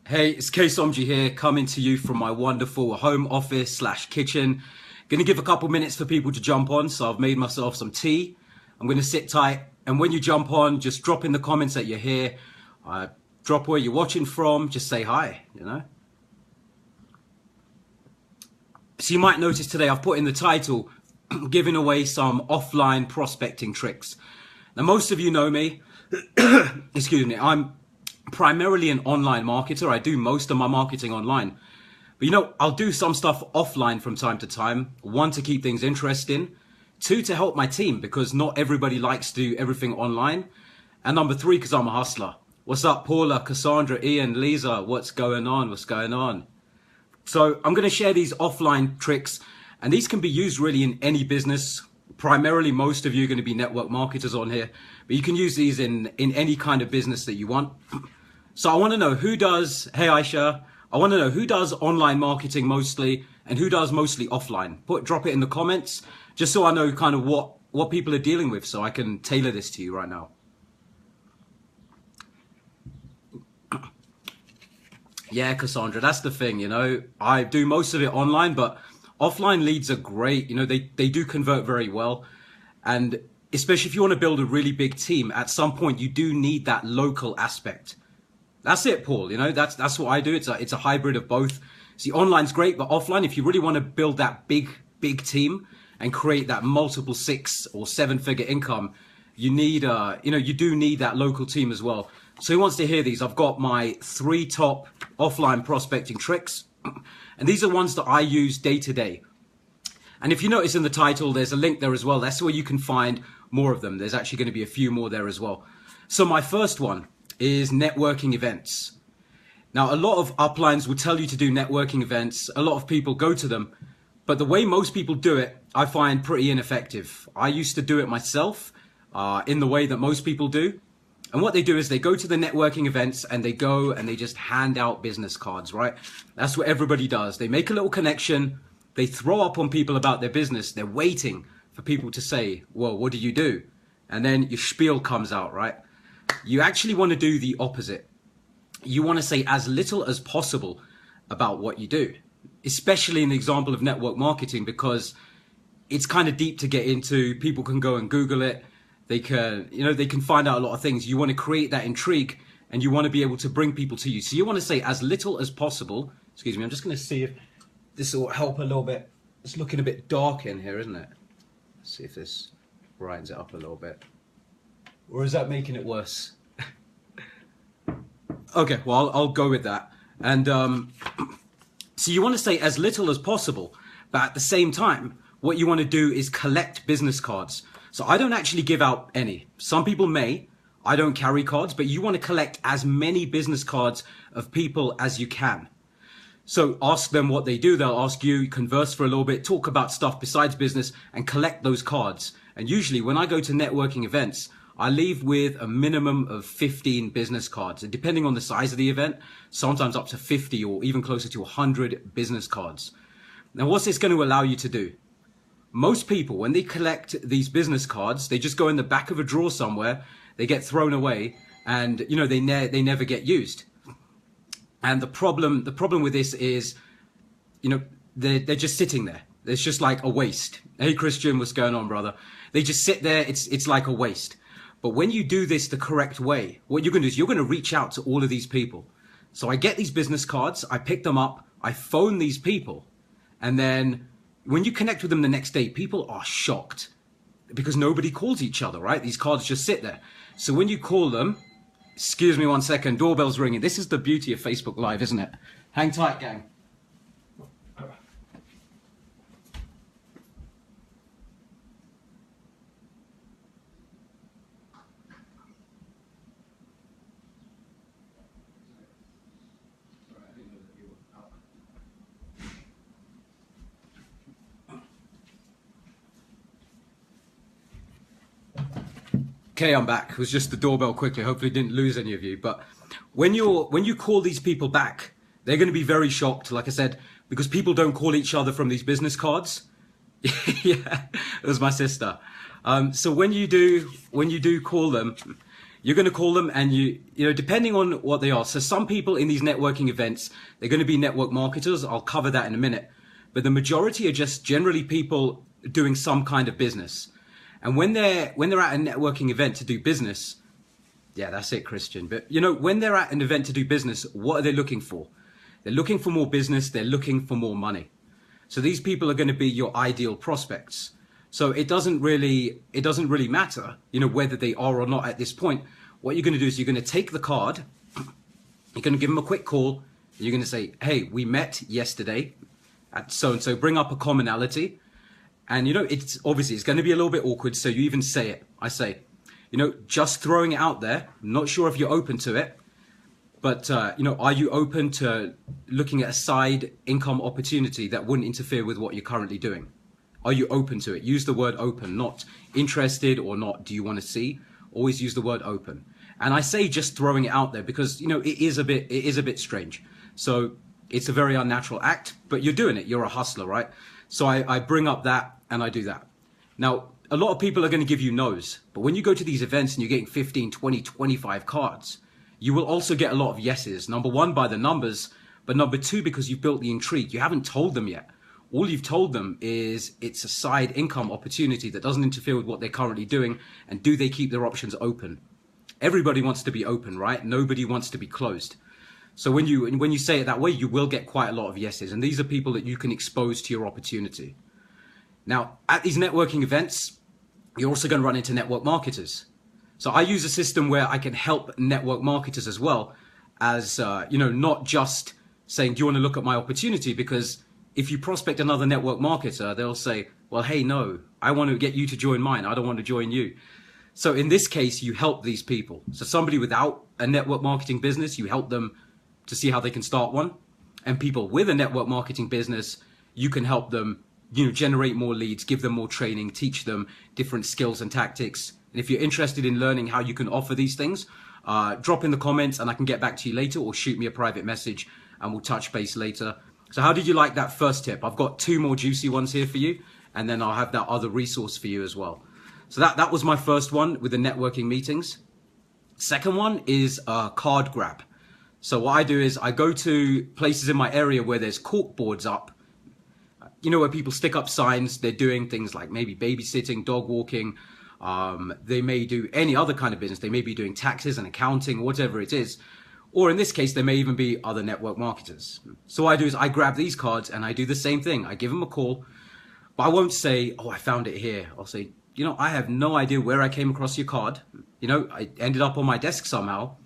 Hey, it's K Somji here, coming to you from my wonderful home office slash kitchen. Gonna give a couple minutes for people to jump on, so I've made myself some tea. I'm gonna sit tight, and when you jump on, just drop in the comments that you're here. Drop where you're watching from, just say hi, you know? So you might notice today I've put in the title, giving away some offline prospecting tricks. Now, most of you know me, excuse me, I'm primarily an online marketer. I do most of my marketing online. But I'll do some stuff offline from time to time. One, to keep things interesting. Two, to help my team, because not everybody likes to do everything online. And number three, because I'm a hustler. What's up, Paula, Cassandra, Ian, Lisa? What's going on? What's going on? So I'm going to share these offline tricks, and these can be used really in any business. Primarily, most of you are going to be network marketers on here, but you can use these in any kind of business that you want. So I want to know who does, hey Aisha, I want to know who does online marketing mostly and who does mostly offline. Drop it in the comments, just so I know kind of what people are dealing with, so I can tailor this to you right now. Yeah, Cassandra, that's the thing, I do most of it online, but offline leads are great. They do convert very well. And especially if you want to build a really big team, at some point you do need that local aspect. That's it, Paul. That's what I do. It's a hybrid of both. See, online's great, but offline, if you really want to build that big team and create that multiple 6 or 7 figure income, you need, you do need that local team as well. So who wants to hear these? I've got my 3 top offline prospecting tricks, and these are ones that I use day to day. And if you notice in the title, there's a link there as well. That's where you can find more of them. There's actually going to be a few more there as well. So my first one is networking events. Now, a lot of uplines will tell you to do networking events. A lot of people go to them, but the way most people do it, I find pretty ineffective. I used to do it myself in the way that most people do. And what they do is they go to the networking events and they go and they just hand out business cards, right? That's what everybody does. They make a little connection. They throw up on people about their business. They're waiting for people to say, well, what do you do? And then your spiel comes out, right? You actually want to do the opposite. You want to say as little as possible about what you do, especially in the example of network marketing, because it's kind of deep to get into. People can go and Google it. They can find out a lot of things. You want to create that intrigue, and you want to be able to bring people to you. So you want to say as little as possible. Excuse me, I'm just going to see if this will help a little bit. It's looking a bit dark in here, isn't it? Let's see if this brightens it up a little bit. Or is that making it worse? Okay, well, I'll go with that. And so you want to say as little as possible, but at the same time, what you want to do is collect business cards. So I don't actually give out any. Some people may. I don't carry cards, but you want to collect as many business cards of people as you can. So ask them what they do. They'll ask you, converse for a little bit, talk about stuff besides business, and collect those cards. And usually when I go to networking events, I leave with a minimum of 15 business cards. And depending on the size of the event, sometimes up to 50 or even closer to 100 business cards. Now, what's this going to allow you to do? Most people, when they collect these business cards, they just go in the back of a drawer somewhere, they get thrown away, and they never get used. And the problem with this is, they're just sitting there. It's just like a waste. Hey Christian, what's going on, brother? They just sit there. It's like a waste. But when you do this the correct way, what you're going to do is you're going to reach out to all of these people. So I get these business cards, I pick them up, I phone these people, and then when you connect with them the next day, people are shocked because nobody calls each other, right? These cards just sit there. So when you call them, excuse me 1 second, doorbell's ringing. This is the beauty of Facebook Live, isn't it? Hang tight, gang. Okay, I'm back. It was just the doorbell quickly. Hopefully didn't lose any of you. But when you call these people back, they're going to be very shocked, like I said, because people don't call each other from these business cards. Yeah, it was my sister. So when you do call them, You're going to call them and you know, depending on what they are. So some people in these networking events, they're going to be network marketers. I'll cover that in a minute. But the majority are just generally people doing some kind of business. And when they're at a networking event to do business, yeah, that's it, Christian. But you know, when they're at an event to do business, what are they looking for? They're looking for more business. They're looking for more money. So these people are going to be your ideal prospects. So it doesn't really matter, you know, whether they are or not at this point. What you're going to do is you're going to take the card, you're going to give them a quick call, and you're going to say, hey, we met yesterday at so-and-so, bring up a commonality. And, you know, it's going to be a little bit awkward. So you even say it. I say, you know, just throwing it out there. I'm not sure if you're open to it, but, you know, are you open to looking at a side income opportunity that wouldn't interfere with what you're currently doing? Are you open to it? Use the word open, not interested or not do you want to see. Always use the word open. And I say just throwing it out there because, you know, it is a bit strange. So it's a very unnatural act, but you're doing it. You're a hustler, right? So I bring up that and I do that. Now, a lot of people are going to give you no's, but when you go to these events and you're getting 15, 20, 25 cards, you will also get a lot of yeses. Number one, by the numbers, but number two, because you've built the intrigue. You haven't told them yet. All you've told them is it's a side income opportunity that doesn't interfere with what they're currently doing. And do they keep their options open? Everybody wants to be open, right? Nobody wants to be closed. So when you say it that way, you will get quite a lot of yeses. And these are people that you can expose to your opportunity. Now, at these networking events, you're also going to run into network marketers. So I use a system where I can help network marketers as well as, you know, not just saying, do you want to look at my opportunity? Because if you prospect another network marketer, they'll say, well, hey, no, I want to get you to join mine. I don't want to join you. So in this case, you help these people. So somebody without a network marketing business, you help them to see how they can start one. And people with a network marketing business, you can help them, you know, generate more leads, give them more training, teach them different skills and tactics. And if you're interested in learning how you can offer these things, drop in the comments and I can get back to you later, or shoot me a private message and we'll touch base later. So how did you like that first tip? I've got two more juicy ones here for you, and then I'll have that other resource for you as well. So that was my first one with the networking meetings. Second one is a card grab. So what I do is I go to places in my area where there's cork boards up, you know, where people stick up signs. They're doing things like maybe babysitting, dog walking. They may do any other kind of business. They may be doing taxes and accounting, whatever it is. Or in this case, there may even be other network marketers. So what I do is I grab these cards and I do the same thing. I give them a call, but I won't say, oh, I found it here. I'll say, you know, I have no idea where I came across your card. You know, I ended up on my desk somehow,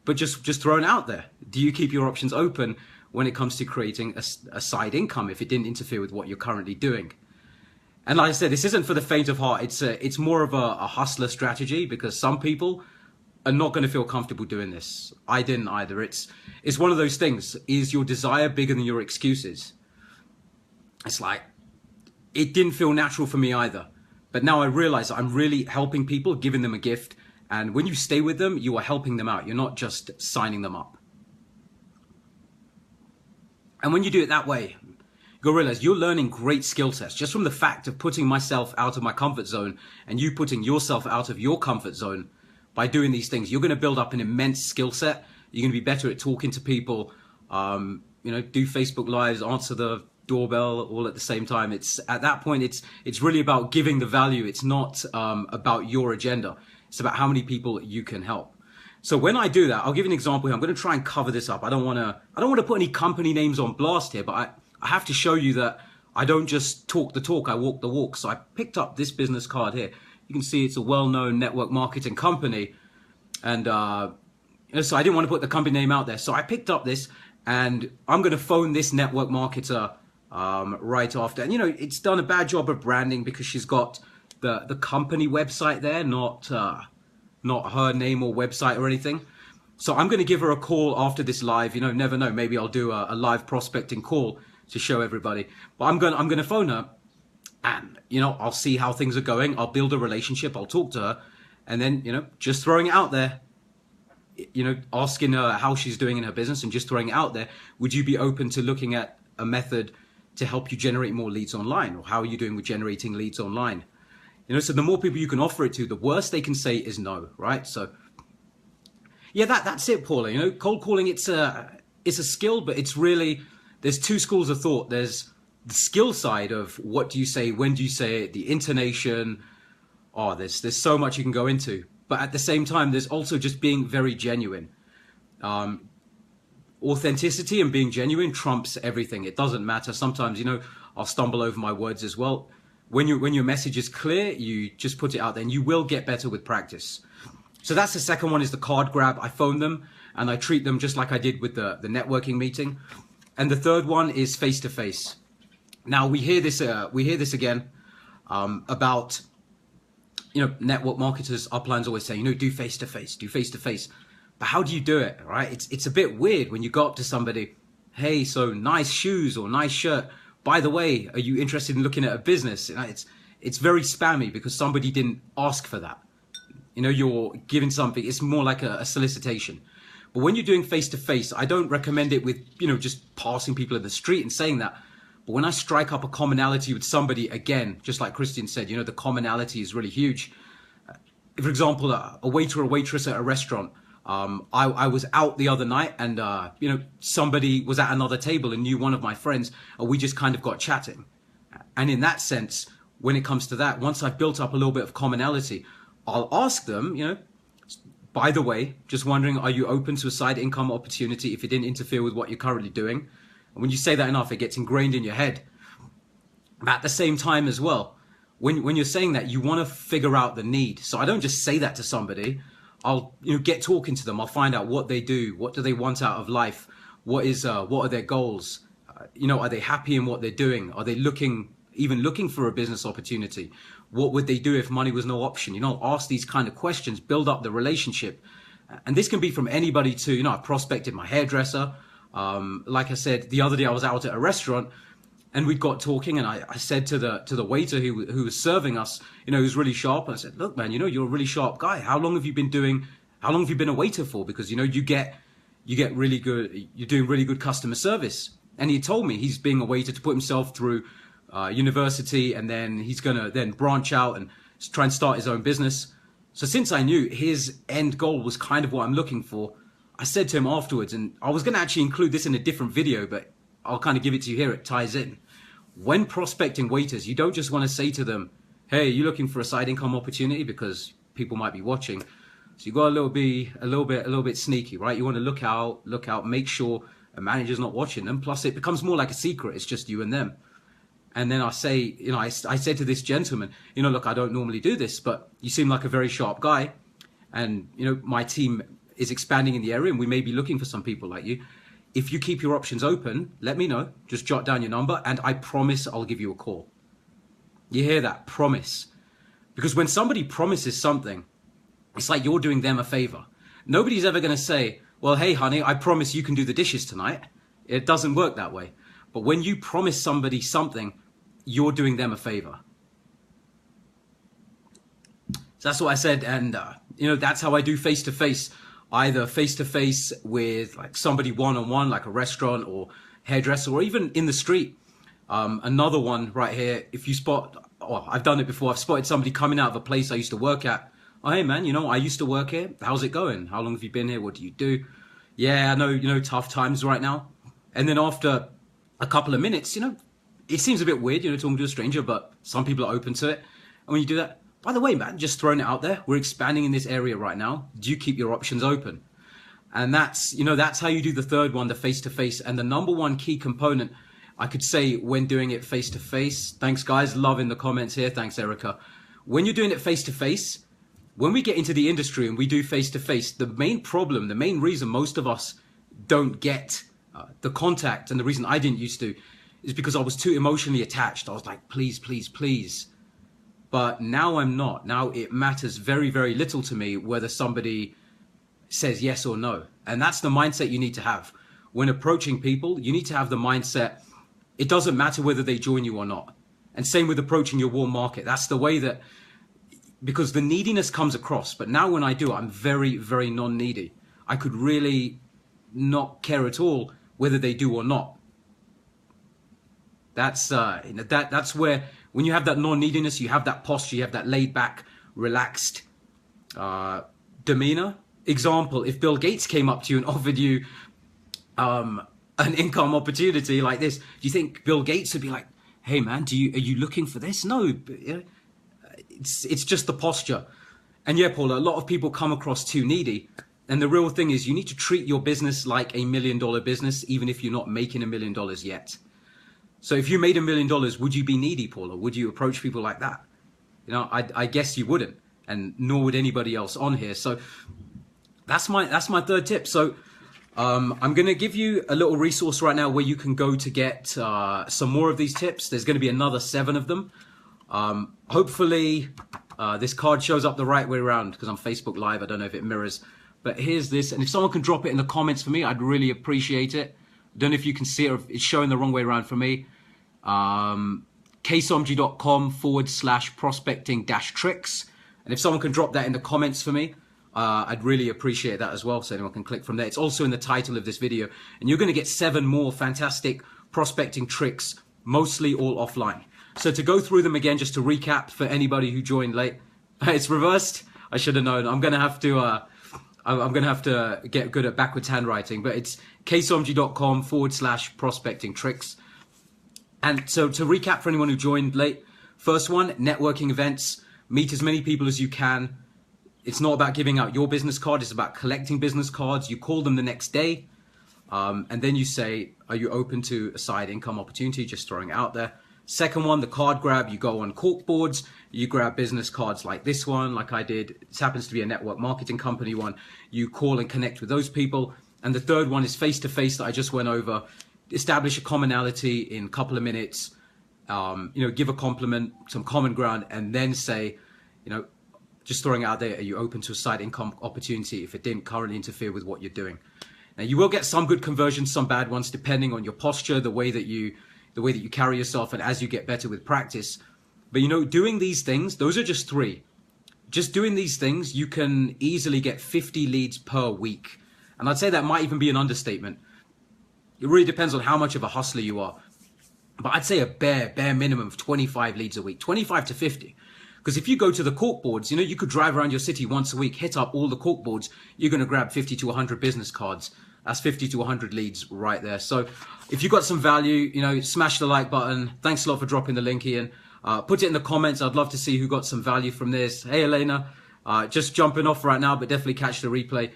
but just thrown out there. Do you keep your options open when it comes to creating a side income if it didn't interfere with what you're currently doing? And like I said, this isn't for the faint of heart. It's more of a hustler strategy, because some people are not going to feel comfortable doing this. I didn't either. It's one of those things. Is your desire bigger than your excuses? It's like, it didn't feel natural for me either. But now I realize I'm really helping people, giving them a gift. And when you stay with them, you are helping them out. You're not just signing them up. And when you do it that way, you'll realize you're learning great skill sets just from the fact of putting myself out of my comfort zone and you putting yourself out of your comfort zone. By doing these things, you're going to build up an immense skill set. You're going to be better at talking to people, you know, do Facebook Lives, answer the doorbell all at the same time. It's at that point, it's really about giving the value. It's not about your agenda. It's about how many people you can help. So when I do that, I'll give you an example here. I'm going to try and cover this up. I don't want to put any company names on blast here, but I have to show you that I don't just talk the talk, I walk the walk. So I picked up this business card here. You can see it's a well-known network marketing company. And so I didn't want to put the company name out there. So I picked up this and I'm going to phone this network marketer right after. And, you know, it's done a bad job of branding because she's got the company website there, not her name or website or anything. So I'm going to give her a call after this live. You know, never know. Maybe I'll do a live prospecting call to show everybody. But I'm going to phone her. And, you know, I'll see how things are going. I'll build a relationship. I'll talk to her. And then, you know, just throwing it out there, you know, asking her how she's doing in her business and just throwing it out there. Would you be open to looking at a method to help you generate more leads online? Or how are you doing with generating leads online? You know, so the more people you can offer it to, the worst they can say is no, right? So Yeah, that's it, Paula. You know, cold calling, it's a skill, but it's really, there's two schools of thought. There's the skill side of what do you say, when do you say it, the intonation. Oh, there's so much you can go into. But at the same time, there's also just being very genuine. Authenticity and being genuine trumps everything. It doesn't matter. Sometimes, you know, I'll stumble over my words as well. When your message is clear, you just put it out there, and you will get better with practice. So that's the second one, is the card grab. I phone them and I treat them just like I did with the networking meeting. And the third one is face to face. Now we hear this again about, you know, network marketers, uplines always say, you know, do face to face, do face to face. But how do you do it, right? It's a bit weird when you go up to somebody, hey, so nice shoes or nice shirt. By the way, are you interested in looking at a business? You know, it's very spammy because somebody didn't ask for that. You know, you're giving something, it's more like a solicitation. But when you're doing face to face, I don't recommend it with, you know, just passing people in the street and saying that. But when I strike up a commonality with somebody, again, just like Christian said, you know, the commonality is really huge. For example, a waiter or waitress at a restaurant, I was out the other night and, you know, somebody was at another table and knew one of my friends, and we just kind of got chatting. And in that sense, when it comes to that, once I've built up a little bit of commonality, I'll ask them, you know, by the way, just wondering, are you open to a side income opportunity if it didn't interfere with what you're currently doing? And when you say that enough, it gets ingrained in your head. But at the same time as well, when you're saying that, you want to figure out the need. So I don't just say that to somebody. I'll, you know, get talking to them. I'll find out what they do. What do they want out of life? What are their goals? You know, are they happy in what they're doing? Are they even looking for a business opportunity? What would they do if money was no option? You know, ask these kind of questions, build up the relationship. And this can be from anybody to, you know, I prospected my hairdresser. Like I said, the other day I was out at a restaurant and we got talking, and I said to the waiter who was serving us, you know, who's really sharp. And I said, look, man, you know, you're a really sharp guy. How long have you been a waiter for? Because, you know, you get really good, you're doing really good customer service. And he told me he's being a waiter to put himself through university, and then he's going to then branch out and try and start his own business. So since I knew his end goal was kind of what I'm looking for, I said to him afterwards, and I was going to actually include this in a different video, but I'll kind of give it to you here. It ties in. When prospecting waiters, you don't just want to say to them, hey, you looking for a side income opportunity, because people might be watching. So you got a little bit sneaky, right? You want to look out, make sure a manager's not watching them. Plus it becomes more like a secret. It's just you and them. And then I say, you know, I said to this gentleman, you know, look, I don't normally do this, but you seem like a very sharp guy. And, you know, my team is expanding in the area and we may be looking for some people like you. If you keep your options open, let me know. Just jot down your number and I promise I'll give you a call. You hear that? Promise. Because when somebody promises something, it's like you're doing them a favor. Nobody's ever going to say, well, hey, honey, I promise you can do the dishes tonight. It doesn't work that way. But when you promise somebody something, you're doing them a favor. So that's what I said. And, you know, that's how I do face-to-face. Either face-to-face with like somebody one-on-one, like a restaurant or hairdresser, or even in the street. Another one right here, if you spot, oh, I've done it before. I've spotted somebody coming out of a place I used to work at. Oh, hey, man, you know, I used to work here. How's it going? How long have you been here? What do you do? Yeah, I know, you know, tough times right now. And then after a couple of minutes, you know, it seems a bit weird, you know, talking to a stranger, but some people are open to it. And when you do that, by the way, man, just throwing it out there, we're expanding in this area right now. Do you keep your options open? And that's, you know, that's how you do the third one, the face-to-face. And the number one key component, I could say, when doing it face-to-face, thanks, guys, love in the comments here. Thanks, Erica. When you're doing it face-to-face, when we get into the industry and we do face-to-face, the main problem, the main reason most of us don't get the contact, and the reason I didn't used to, is because I was too emotionally attached. I was like, please, please, please. But now I'm not. Now it matters very, very little to me whether somebody says yes or no. And that's the mindset you need to have. When approaching people, you need to have the mindset, it doesn't matter whether they join you or not. And same with approaching your warm market. That's the way that, because the neediness comes across. But now when I do, I'm very, very non-needy. I could really not care at all whether they do or not. That's that's where, when you have that non-neediness, you have that posture, you have that laid back, relaxed demeanor. example, if Bill Gates came up to you and offered you an income opportunity like this, do you think Bill Gates would be like, hey man, are you looking for this? No, it's just the posture. And yeah, Paula, a lot of people come across too needy. And the real thing is you need to treat your business like $1 million business, even if you're not making $1 million yet. So if you made $1 million, would you be needy, Paula? Would you approach people like that? You know, I guess you wouldn't, and nor would anybody else on here. So that's my third tip. So I'm going to give you a little resource right now where you can go to get some more of these tips. There's going to be another 7 of them. Hopefully this card shows up the right way around because I'm Facebook Live. I don't know if it mirrors. But here's this, and if someone can drop it in the comments for me, I'd really appreciate it. Don't know if you can see it or if it's showing the wrong way around for me. ksomji.com/prospecting-tricks. And if someone can drop that in the comments for me, I'd really appreciate that as well, so anyone can click from there. It's also in the title of this video. And you're going to get 7 more fantastic prospecting tricks, mostly all offline. So to go through them again, just to recap for anybody who joined late, it's reversed. I should have known. I'm going to have to... I'm going to have to get good at backwards handwriting, but it's ksomji.com/prospecting tricks. And so to recap for anyone who joined late, first one, networking events, meet as many people as you can. It's not about giving out your business card. It's about collecting business cards. You call them the next day. And then you say, are you open to a side income opportunity? Just throwing it out there. Second one, the card grab. You go on cork boards. You grab business cards like this one, like I did. This happens to be a network marketing company one. You call and connect with those people. And the third one is face-to-face that I just went over. Establish a commonality in a couple of minutes. Give a compliment, some common ground, and then say, just throwing it out there, are you open to a side income opportunity if it didn't currently interfere with what you're doing? Now, you will get some good conversions, some bad ones, depending on your posture, the way that you carry yourself, and as you get better with practice. But doing these things, those are just 3. Just doing these things, you can easily get 50 leads per week. And I'd say that might even be an understatement. It really depends on how much of a hustler you are. But I'd say a bare minimum of 25 leads a week, 25 to 50. Because if you go to the cork boards, you could drive around your city once a week, hit up all the cork boards, you're going to grab 50 to 100 business cards. That's 50 to 100 leads right there. So if you got some value, smash the like button. Thanks a lot for dropping the link, Ian. Put it in the comments. I'd love to see who got some value from this. Hey, Elena, just jumping off right now, but definitely catch the replay.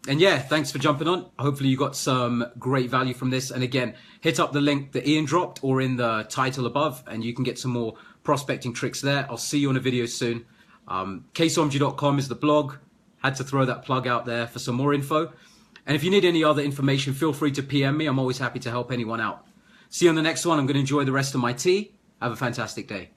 And yeah, thanks for jumping on. Hopefully you got some great value from this. And again, hit up the link that Ian dropped or in the title above, and you can get some more prospecting tricks there. I'll see you on a video soon. ksomji.com is the blog. Had to throw that plug out there for some more info. And if you need any other information, feel free to PM me. I'm always happy to help anyone out. See you on the next one. I'm going to enjoy the rest of my tea. Have a fantastic day.